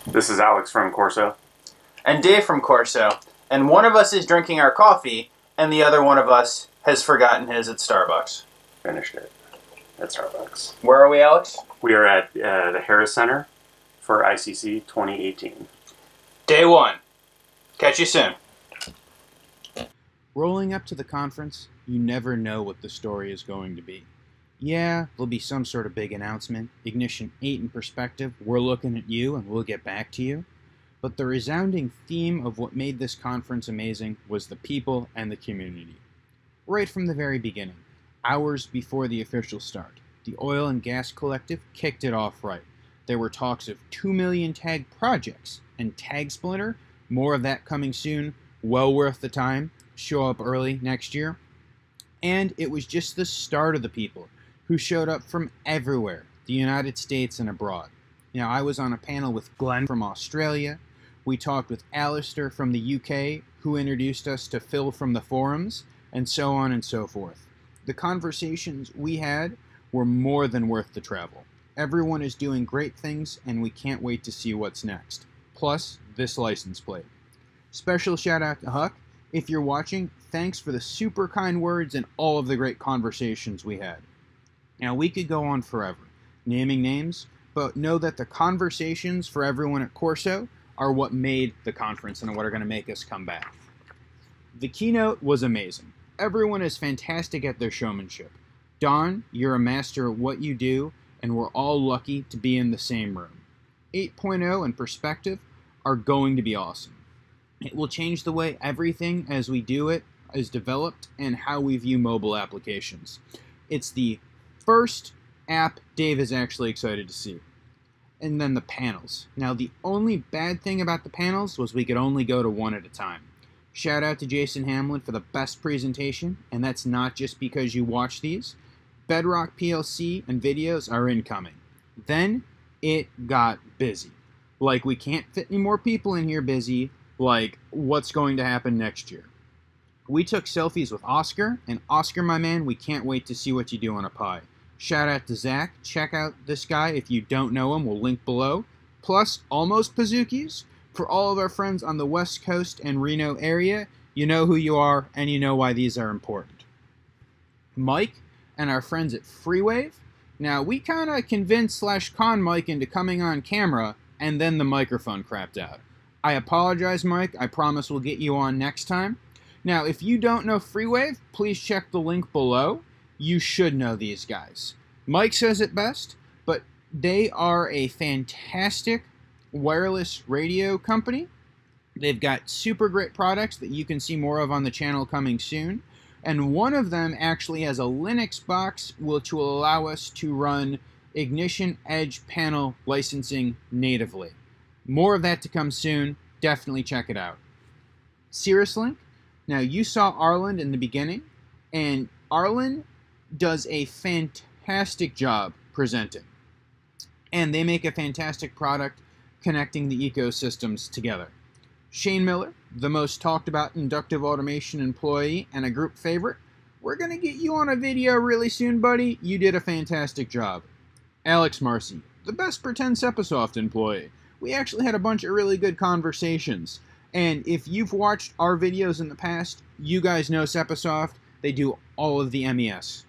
This is Alex from Corso. And Dave from Corso. And one of us is drinking our coffee, and the other one of us has forgotten his at Starbucks. Finished it at Starbucks. Where are we, Alex? We are at the Harris Center for ICC 2018. Day one. Catch you soon. Rolling up to the conference, you never know what the story is going to be. Yeah, there'll be some sort of big announcement, Ignition 8 in perspective, we're looking at you and we'll get back to you. But the resounding theme of what made this conference amazing was the people and the community. Right from the very beginning, hours before the official start, the Oil and Gas Collective kicked it off right. There were talks of 2 million tag projects, and Tag Splinter, more of that coming soon, well worth the time, show up early next year. And it was just the start of the people who showed up from everywhere, the United States and abroad. Now, I was on a panel with Glenn from Australia. We talked with Alistair from the UK, who introduced us to Phil from the forums, and so on and so forth. The conversations we had were more than worth the travel. Everyone is doing great things, and we can't wait to see what's next. Plus, this license plate. Special shout out to Huck. If you're watching, thanks for the super kind words and all of the great conversations we had. Now, we could go on forever, naming names, but know that the conversations for everyone at Corso are what made the conference and what are going to make us come back. The keynote was amazing. Everyone is fantastic at their showmanship. Don, you're a master at what you do, and we're all lucky to be in the same room. 8.0 and perspective are going to be awesome. It will change the way everything as we do it is developed and how we view mobile applications. It's the first app Dave is actually excited to see. And then the panels. Now, the only bad thing about the panels was we could only go to one at a time. Shout out to Jason Hamlin for the best presentation, and that's not just because you watch these. Bedrock PLC and videos are incoming. Then it got busy. Like, we can't fit any more people in here busy, like what's going to happen next year. We took selfies with Oscar, and Oscar, my man, we can't wait to see what you do on a pie. Shout out to Zach. Check out this guy if you don't know him. We'll link below. Plus, Almost Pazookies. For all of our friends on the West Coast and Reno area, you know who you are, and you know why these are important. Mike and our friends at Freewave. Now, we kind of convinced/con Mike into coming on camera, and then the microphone crapped out. I apologize, Mike. I promise we'll get you on next time. Now, if you don't know Freewave, please check the link below. You should know these guys. Mike says it best, but they are a fantastic wireless radio company. They've got super great products that you can see more of on the channel coming soon. And one of them actually has a Linux box which will allow us to run Ignition Edge panel licensing natively. More of that to come soon. Definitely check it out. CirrusLink. Now, you saw Arlen in the beginning, and Arlen does a fantastic job presenting. And they make a fantastic product connecting the ecosystems together. Shane Miller, the most talked about inductive automation employee and a group favorite, we're going to get you on a video really soon, buddy. You did a fantastic job. Alex Marcy, the best pretend Sepasoft employee. We actually had a bunch of really good conversations. And if you've watched our videos in the past, you guys know Sepasoft. They do all of the MES.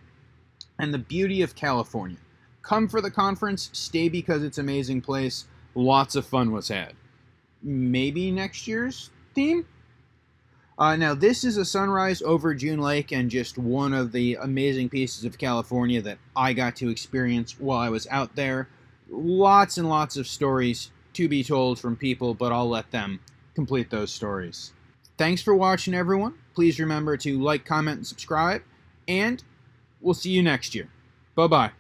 And the beauty of California. Come for the conference, stay because it's an amazing place. Lots of fun was had. Maybe next year's theme? Now, this is a sunrise over June Lake and just one of the amazing pieces of California that I got to experience while I was out there. Lots and lots of stories to be told from people, but I'll let them complete those stories. Thanks for watching, everyone. Please remember to like, comment, and subscribe, and we'll see you next year. Bye-bye.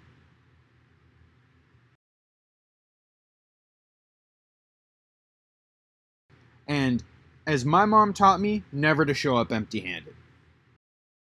And as my mom taught me, never to show up empty-handed.